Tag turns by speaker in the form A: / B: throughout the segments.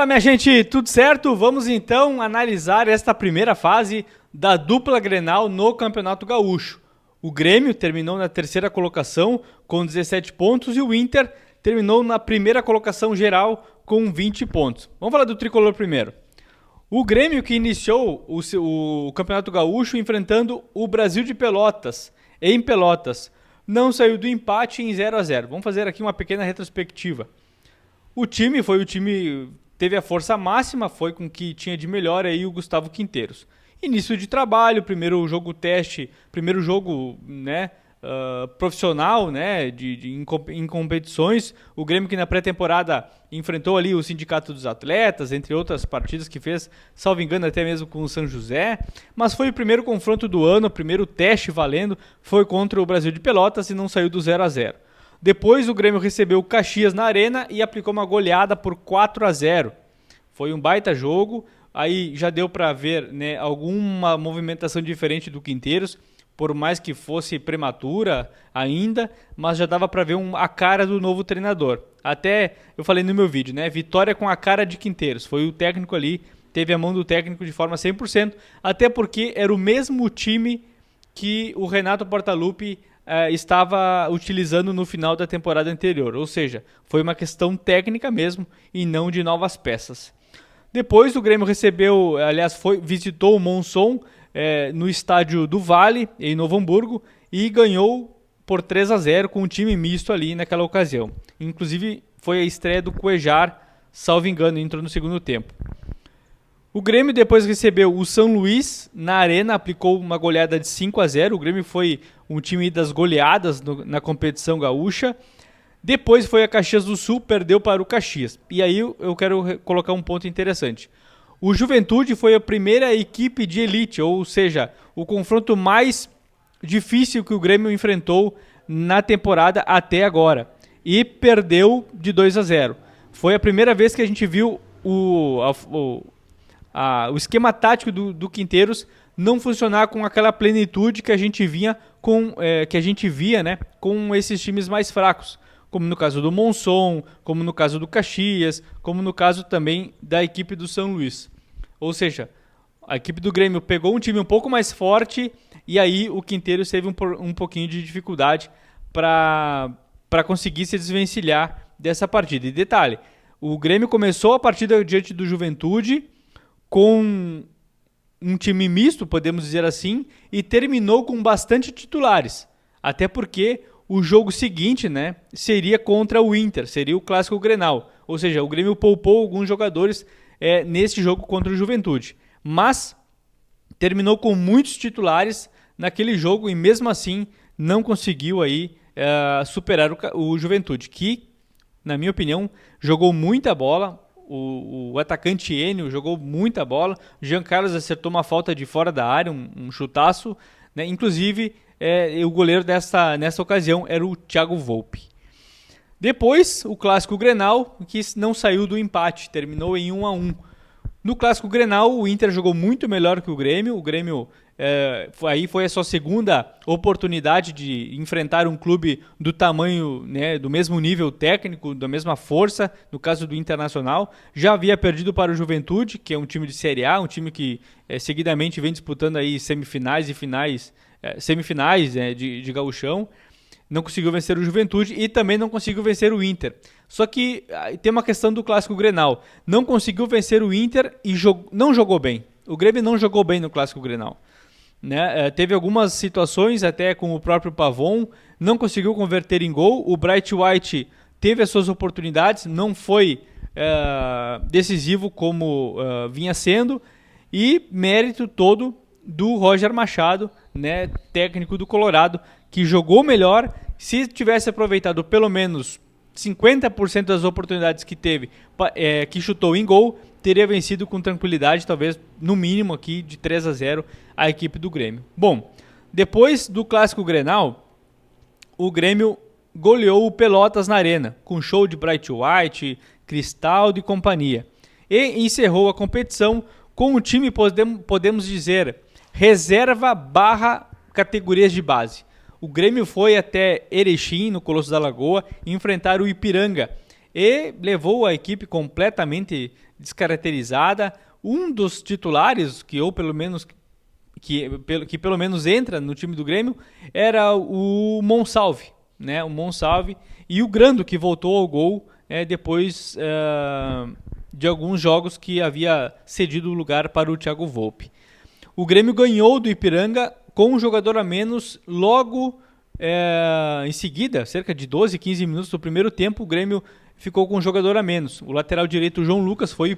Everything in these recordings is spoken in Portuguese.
A: Fala, minha gente, tudo certo? Vamos então analisar esta primeira fase da dupla Grenal no Campeonato Gaúcho. O Grêmio terminou na terceira colocação com 17 pontos e o Inter terminou na primeira colocação geral com 20 pontos. Vamos falar do tricolor primeiro. O Grêmio que iniciou o Campeonato Gaúcho enfrentando o Brasil de Pelotas, em Pelotas, não saiu do empate em 0-0. Vamos fazer aqui uma pequena retrospectiva. O time teve a força máxima, foi com o que tinha de melhor aí o Gustavo Quinteiros. Início de trabalho, primeiro jogo teste, primeiro jogo, profissional, em competições. O Grêmio que na pré-temporada enfrentou ali o Sindicato dos Atletas, entre outras partidas que fez, salvo engano, até mesmo com o São José. Mas foi o primeiro confronto do ano, o primeiro teste valendo, foi contra o Brasil de Pelotas e não saiu do 0-0. Depois o Grêmio recebeu o Caxias na Arena e aplicou uma goleada por 4-0. Foi um baita jogo, aí já deu para ver, alguma movimentação diferente do Quinteiros, por mais que fosse prematura ainda, mas já dava para ver a cara do novo treinador. Até eu falei no meu vídeo, vitória com a cara de Quinteiros. Foi o técnico ali, teve a mão do técnico de forma 100%, até porque era o mesmo time que o Renato Portaluppi estava utilizando no final da temporada anterior, ou seja, foi uma questão técnica mesmo e não de novas peças. Depois o Grêmio visitou o Monson no estádio do Vale, em Novo Hamburgo, e ganhou por 3-0 com um time misto ali naquela ocasião. Inclusive foi a estreia do Cuejar, salvo engano, entrou no segundo tempo. O Grêmio depois recebeu o São Luís na Arena, aplicou uma goleada de 5-0. O Grêmio foi um time das goleadas na competição gaúcha. Depois foi a Caxias do Sul, perdeu para o Caxias. E aí eu quero colocar um ponto interessante. O Juventude foi a primeira equipe de elite, ou seja, o confronto mais difícil que o Grêmio enfrentou na temporada até agora. E perdeu de 2-0. Foi a primeira vez que a gente viu o esquema tático do Quinteiros não funcionar com aquela plenitude que a gente via com esses times mais fracos, como no caso do Monson, como no caso do Caxias, como no caso também da equipe do São Luís. Ou seja, a equipe do Grêmio pegou um time um pouco mais forte e aí o Quinteiros teve um pouquinho de dificuldade para conseguir se desvencilhar dessa partida. E detalhe, o Grêmio começou a partida diante do Juventude com um time misto, podemos dizer assim, e terminou com bastante titulares. Até porque o jogo seguinte, seria contra o Inter, seria o clássico Grenal. Ou seja, o Grêmio poupou alguns jogadores nesse jogo contra o Juventude. Mas terminou com muitos titulares naquele jogo e mesmo assim não conseguiu aí superar o Juventude, que, na minha opinião, jogou muita bola. O atacante Enio jogou muita bola. O Jean Carlos acertou uma falta de fora da área, um chutaço. Inclusive, o goleiro nessa ocasião era o Thiago Volpi. Depois, o clássico Grenal, que não saiu do empate, terminou em 1-1. No clássico Grenal, o Inter jogou muito melhor que o Grêmio. O Grêmio aí foi a sua segunda oportunidade de enfrentar um clube do tamanho, do mesmo nível técnico, da mesma força, no caso do Internacional. Já havia perdido para o Juventude, que é um time de Série A, um time que seguidamente vem disputando aí semifinais e finais, de gauchão. Não conseguiu vencer o Juventude e também não conseguiu vencer o Inter. Só que tem uma questão do clássico Grenal. Não conseguiu vencer o Inter e não jogou bem. O Grêmio não jogou bem no clássico Grenal. Teve algumas situações até com o próprio Pavon, não conseguiu converter em gol. O Bright White teve as suas oportunidades, não foi decisivo como vinha sendo. E mérito todo do Roger Machado, técnico do Colorado, que jogou melhor. Se tivesse aproveitado pelo menos 50% das oportunidades que teve, que chutou em gol, teria vencido com tranquilidade, talvez no mínimo aqui de 3-0 a equipe do Grêmio. Bom, depois do clássico Grenal, o Grêmio goleou o Pelotas na Arena, com show de Bright White, Cristaldo e companhia. E encerrou a competição com o time, podemos dizer, reserva / categorias de base. O Grêmio foi até Erechim, no Colosso da Lagoa, enfrentar o Ipiranga e levou a equipe completamente descaracterizada. Um dos titulares, que pelo menos entra no time do Grêmio, era o Monsalve, né? O Monsalve e o Grando, que voltou ao gol depois de alguns jogos que havia cedido o lugar para o Thiago Volpi. O Grêmio ganhou do Ipiranga com um jogador a menos logo em seguida, cerca de 12, 15 minutos do primeiro tempo, o Grêmio ficou com um jogador a menos. O lateral direito, o João Lucas, foi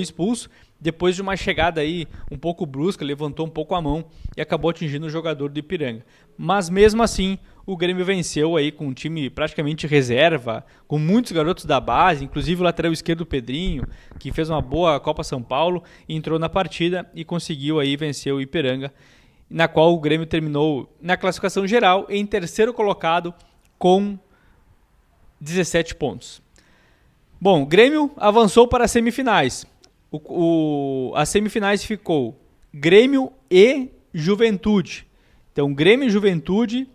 A: expulso depois de uma chegada aí um pouco brusca, levantou um pouco a mão e acabou atingindo o jogador do Ipiranga. Mas mesmo assim, o Grêmio venceu aí com um time praticamente reserva, com muitos garotos da base, inclusive o lateral esquerdo Pedrinho, que fez uma boa Copa São Paulo, entrou na partida e conseguiu aí vencer o Ipiranga, na qual o Grêmio terminou na classificação geral em terceiro colocado com 17 pontos. Bom, o Grêmio avançou para as semifinais. As semifinais ficou Grêmio e Juventude. Então, Grêmio e Juventude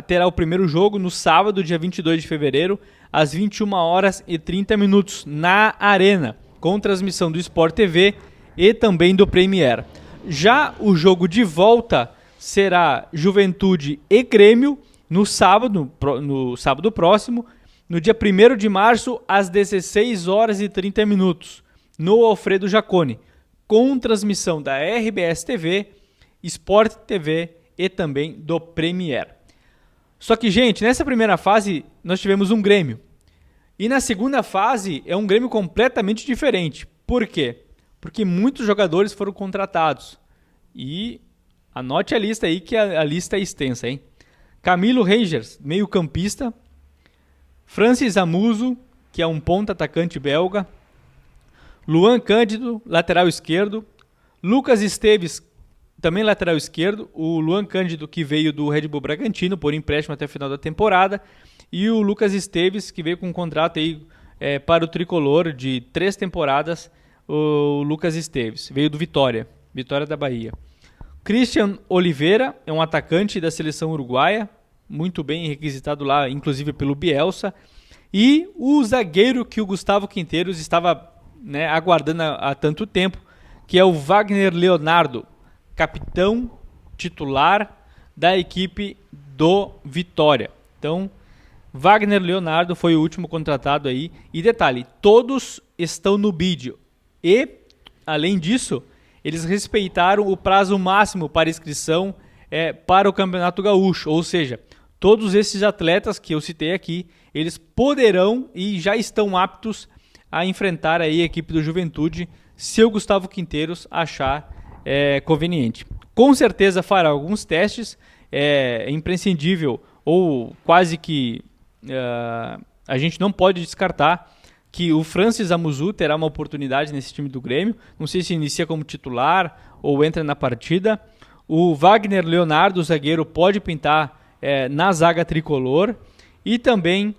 A: terá o primeiro jogo no sábado, dia 22 de fevereiro, às 21h30, na Arena, com transmissão do Sport TV e também do Premier. Já o jogo de volta será Juventude e Grêmio no sábado próximo, no dia 1º de março, às 16h30, no Alfredo Jaconi, com transmissão da RBS TV, Sport TV e também do Premier. Só que, gente, nessa primeira fase nós tivemos um Grêmio. E na segunda fase é um Grêmio completamente diferente. Por quê? Porque muitos jogadores foram contratados. E anote a lista aí, que a lista é extensa, hein? Camilo Rangers, meio campista. Francis Amuso, que é um ponta atacante belga. Luan Cândido, lateral esquerdo. Lucas Esteves, também lateral esquerdo. O Luan Cândido, que veio do Red Bull Bragantino por empréstimo até o final da temporada. E o Lucas Esteves, que veio com um contrato aí, para o Tricolor de 3 temporadas. O Lucas Esteves veio do Vitória da Bahia. Christian Oliveira é um atacante da seleção uruguaia, muito bem requisitado lá, inclusive pelo Bielsa. E o zagueiro que o Gustavo Quinteiros estava aguardando há tanto tempo, que é o Wagner Leonardo, capitão titular da equipe do Vitória. Então, Wagner Leonardo foi o último contratado aí. E detalhe, todos estão no bid. E, além disso, eles respeitaram o prazo máximo para inscrição para o Campeonato Gaúcho. Ou seja, todos esses atletas que eu citei aqui, eles poderão e já estão aptos a enfrentar aí a equipe do Juventude, se o Gustavo Quinteiros achar conveniente. Com certeza fará alguns testes, é imprescindível, ou quase que a gente não pode descartar que o Francis Amuzu terá uma oportunidade nesse time do Grêmio. Não sei se inicia como titular ou entra na partida. O Wagner Leonardo, o zagueiro, pode pintar na zaga tricolor. E também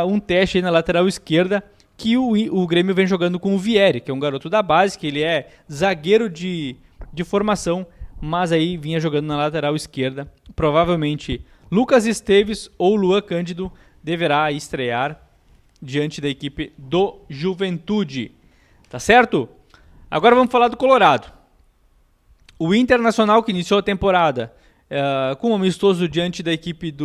A: um teste aí na lateral esquerda, que o Grêmio vem jogando com o Vieri, que é um garoto da base, que ele é zagueiro de formação, mas aí vinha jogando na lateral esquerda. Provavelmente Lucas Esteves ou Luan Cândido deverá estrear diante da equipe do Juventude. Tá certo? Agora vamos falar do Colorado. O Internacional, que iniciou a temporada com um amistoso diante da equipe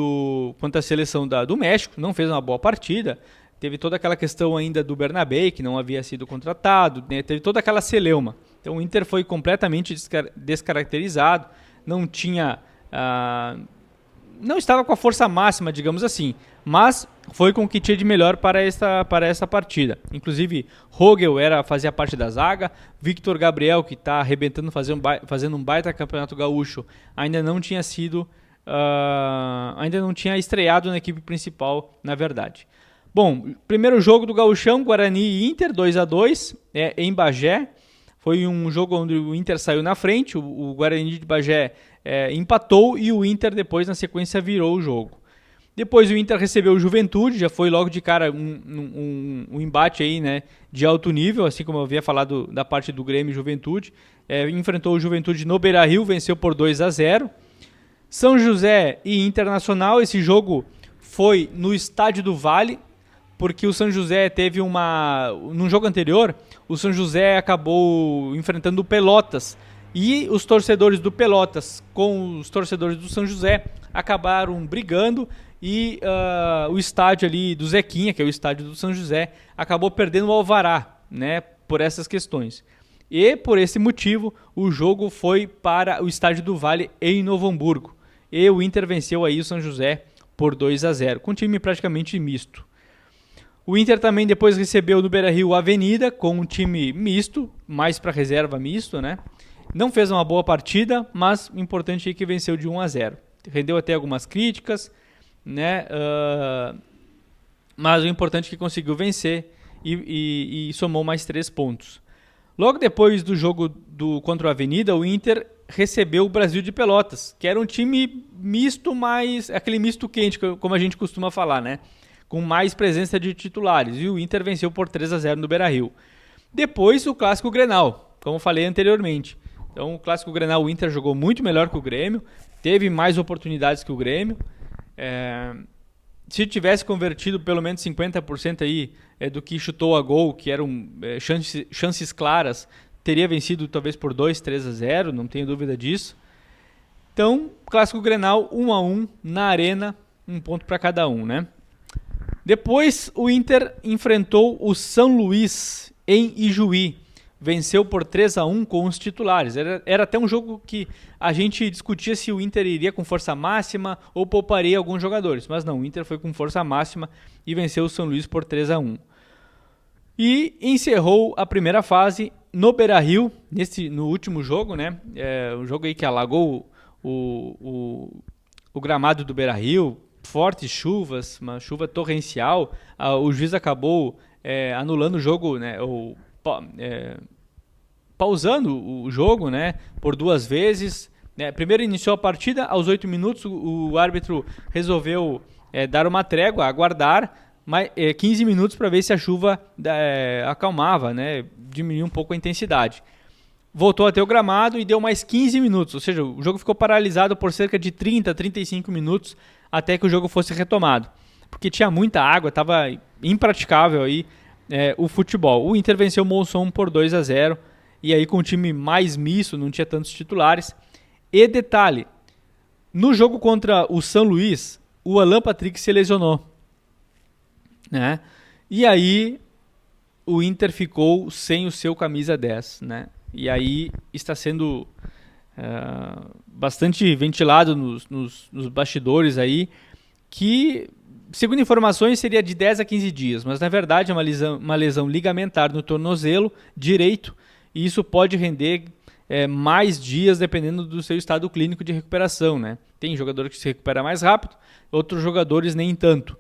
A: contra a seleção do México, não fez uma boa partida. Teve toda aquela questão ainda do Bernabé, que não havia sido contratado, né? Teve toda aquela celeuma. Então o Inter foi completamente descaracterizado, não tinha... não estava com a força máxima, digamos assim, mas foi com o que tinha de melhor para essa partida. Inclusive, Rogel fazia parte da zaga, Victor Gabriel, que está arrebentando, fazendo um baita campeonato gaúcho, ainda não tinha estreado na equipe principal, na verdade. Bom, primeiro jogo do Gauchão, Guarani e Inter, 2-2, em Bagé. Foi um jogo onde o Inter saiu na frente, o Guarani de Bagé empatou e o Inter depois, na sequência, virou o jogo. Depois o Inter recebeu o Juventude, já foi logo de cara um embate aí, né, de alto nível, assim como eu havia falado da parte do Grêmio e Juventude. Enfrentou o Juventude no Beira-Rio, venceu por 2-0. São José e Internacional, esse jogo foi no Estádio do Vale, porque o São José teve num jogo anterior, o São José acabou enfrentando o Pelotas, e os torcedores do Pelotas com os torcedores do São José acabaram brigando, e o estádio ali do Zequinha, que é o estádio do São José, acabou perdendo o alvará, né, por essas questões. E por esse motivo, o jogo foi para o estádio do Vale em Novo Hamburgo. E o Inter venceu aí o São José por 2-0, com um time praticamente misto. O Inter também depois recebeu no Beira-Rio a Avenida, com um time misto, mais para reserva misto, né? Não fez uma boa partida, mas o importante é que venceu de 1-0. Rendeu até algumas críticas, né? Mas o importante é que conseguiu vencer e somou mais 3 pontos. Logo depois do jogo contra o Avenida, o Inter recebeu o Brasil de Pelotas, que era um time misto, mas aquele misto quente, como a gente costuma falar, né? Com mais presença de titulares. E o Inter venceu por 3-0 no Beira-Rio. Depois o Clássico Grenal, como falei anteriormente. Então o Clássico Grenal, o Inter jogou muito melhor que o Grêmio, teve mais oportunidades que o Grêmio. Se tivesse convertido pelo menos 50% aí do que chutou a gol, que eram chances claras, teria vencido talvez por 2-3-0, não tenho dúvida disso. Então, Clássico Grenal 1-1 na Arena, 1 ponto para cada um, né? Depois o Inter enfrentou o São Luís em Ijuí. Venceu por 3-1 com os titulares. Era até um jogo que a gente discutia se o Inter iria com força máxima ou pouparia alguns jogadores. Mas não, o Inter foi com força máxima e venceu o São Luís por 3-1. E encerrou a primeira fase no Beira-Rio, no último jogo, né? Um jogo aí que alagou o gramado do Beira-Rio, fortes chuvas, uma chuva torrencial. O juiz acabou anulando o jogo, né? Pausando o jogo, né, por 2 vezes. Primeiro iniciou a partida, aos 8 minutos o árbitro resolveu dar uma trégua, aguardar 15 minutos para ver se a chuva acalmava, né, diminuiu um pouco a intensidade. Voltou até o gramado e deu mais 15 minutos, ou seja, o jogo ficou paralisado por cerca de 30, 35 minutos até que o jogo fosse retomado, porque tinha muita água, estava impraticável aí o futebol. O Inter venceu o Monson por 2-0, e aí com o time mais misto, não tinha tantos titulares. E detalhe, no jogo contra o São Luís, o Alan Patrick se lesionou, né? E aí o Inter ficou sem o seu camisa 10, né? E aí está sendo bastante ventilado nos bastidores aí, que, segundo informações, seria de 10 a 15 dias, mas na verdade é uma lesão ligamentar no tornozelo direito, e isso pode render mais dias dependendo do seu estado clínico de recuperação, né? Tem jogador que se recupera mais rápido, outros jogadores nem tanto.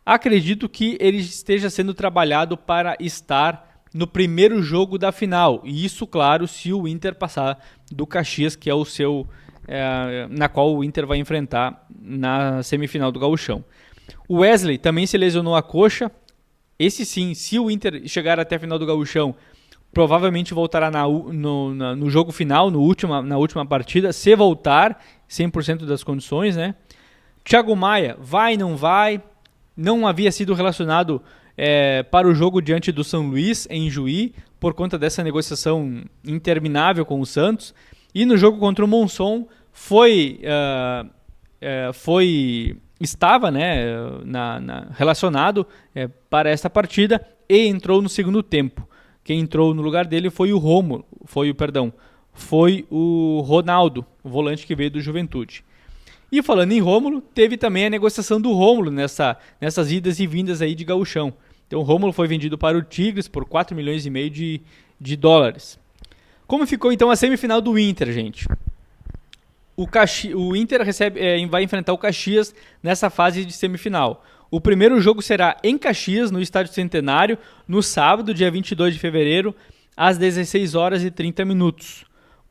A: Acredito que ele esteja sendo trabalhado para estar no primeiro jogo da final, e isso, claro, se o Inter passar do Caxias, que é o seu na qual o Inter vai enfrentar na semifinal do Gauchão. O Wesley também se lesionou a coxa. Esse sim, se o Inter chegar até a final do Gauchão, provavelmente voltará no jogo final, na última partida, se voltar 100% das condições, né? Thiago Maia, vai, não vai? Não havia sido relacionado para o jogo diante do São Luís, em Juí, por conta dessa negociação interminável com o Santos. E no jogo contra o Monson estava, né, relacionado para esta partida e entrou no segundo tempo. Quem entrou no lugar dele foi o Ronaldo, o volante que veio do Juventude. E falando em Rômulo, teve também a negociação do Rômulo nessas idas e vindas aí de Gauchão. Então o Rômulo foi vendido para o Tigres por 4,5 milhões de dólares. Como ficou então a semifinal do Inter, gente? O Inter vai enfrentar o Caxias nessa fase de semifinal. O primeiro jogo será em Caxias, no Estádio Centenário, no sábado, dia 22 de fevereiro, às 16h30,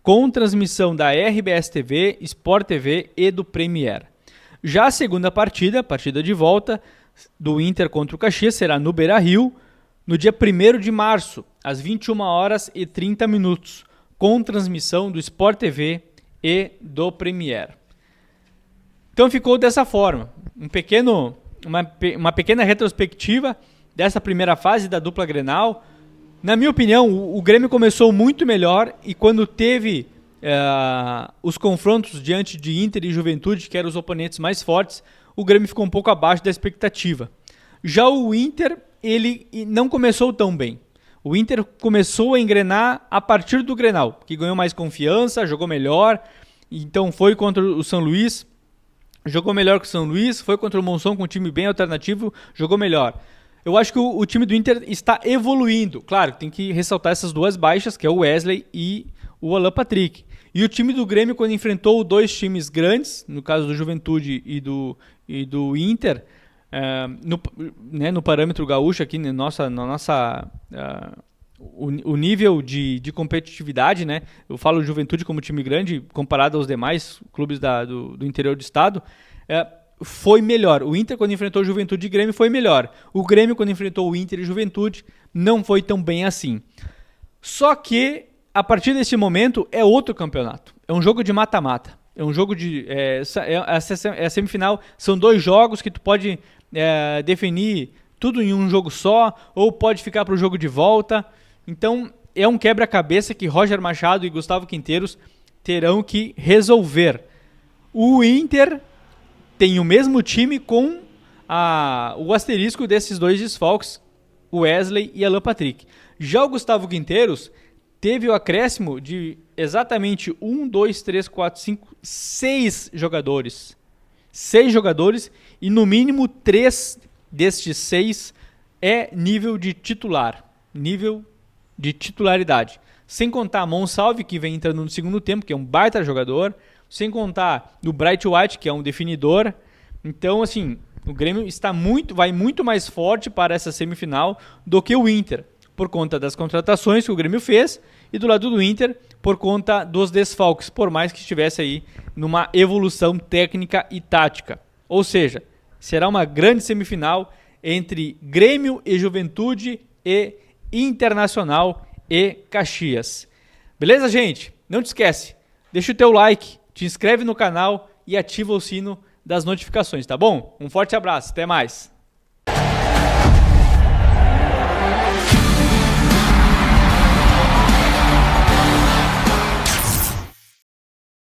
A: com transmissão da RBS TV, Sport TV e do Premier. Já a segunda partida de volta do Inter contra o Caxias, será no Beira-Rio, no dia 1º de março, às 21h30, com transmissão do Sport TV e do Premier. Então ficou dessa forma, um pequeno uma pequena retrospectiva dessa primeira fase da dupla Grenal. Na minha opinião, o Grêmio começou muito melhor e quando teve os confrontos diante de Inter e Juventude, que eram os oponentes mais fortes, o Grêmio ficou um pouco abaixo da expectativa. Já o Inter, ele não começou tão bem. O Inter começou a engrenar a partir do Grenal, que ganhou mais confiança, jogou melhor. Então foi contra o São Luís, jogou melhor que o São Luís. Foi contra o Monção com um time bem alternativo, jogou melhor. Eu acho que o time do Inter está evoluindo. Claro, tem que ressaltar essas duas baixas, que é o Wesley e o Alan Patrick. E o time do Grêmio, quando enfrentou dois times grandes, no caso do Juventude e do Inter, no parâmetro gaúcho aqui, o nível de competitividade, né? Eu falo Juventude como time grande, comparado aos demais clubes do interior do estado, foi melhor. O Inter, quando enfrentou o Juventude e Grêmio, foi melhor. O Grêmio, quando enfrentou o Inter e Juventude, não foi tão bem assim. Só que, a partir desse momento, é outro campeonato. É um jogo de mata-mata. É um jogo de... a semifinal são 2 jogos que tu pode definir tudo em um jogo só, ou pode ficar para o jogo de volta. Então, é um quebra-cabeça que Roger Machado e Gustavo Quinteiros terão que resolver. O Inter tem o mesmo time com o asterisco desses 2 desfalques, Wesley e Alan Patrick. Já o Gustavo Quinteiros teve o acréscimo de exatamente 6 jogadores. 6 jogadores e no mínimo 3 destes 6 é nível de titular. Nível de titularidade. Sem contar a Monsalve, que vem entrando no segundo tempo, que é um baita jogador. Sem contar o Bright White, que é um definidor. Então, assim, o Grêmio vai muito mais forte para essa semifinal do que o Inter, por conta das contratações que o Grêmio fez, e do lado do Inter, por conta dos desfalques, por mais que estivesse aí numa evolução técnica e tática. Ou seja, será uma grande semifinal entre Grêmio e Juventude e Internacional e Caxias. Beleza, gente? Não te esquece, deixa o teu like, te inscreve no canal e ativa o sino das notificações, tá bom? Um forte abraço, até mais!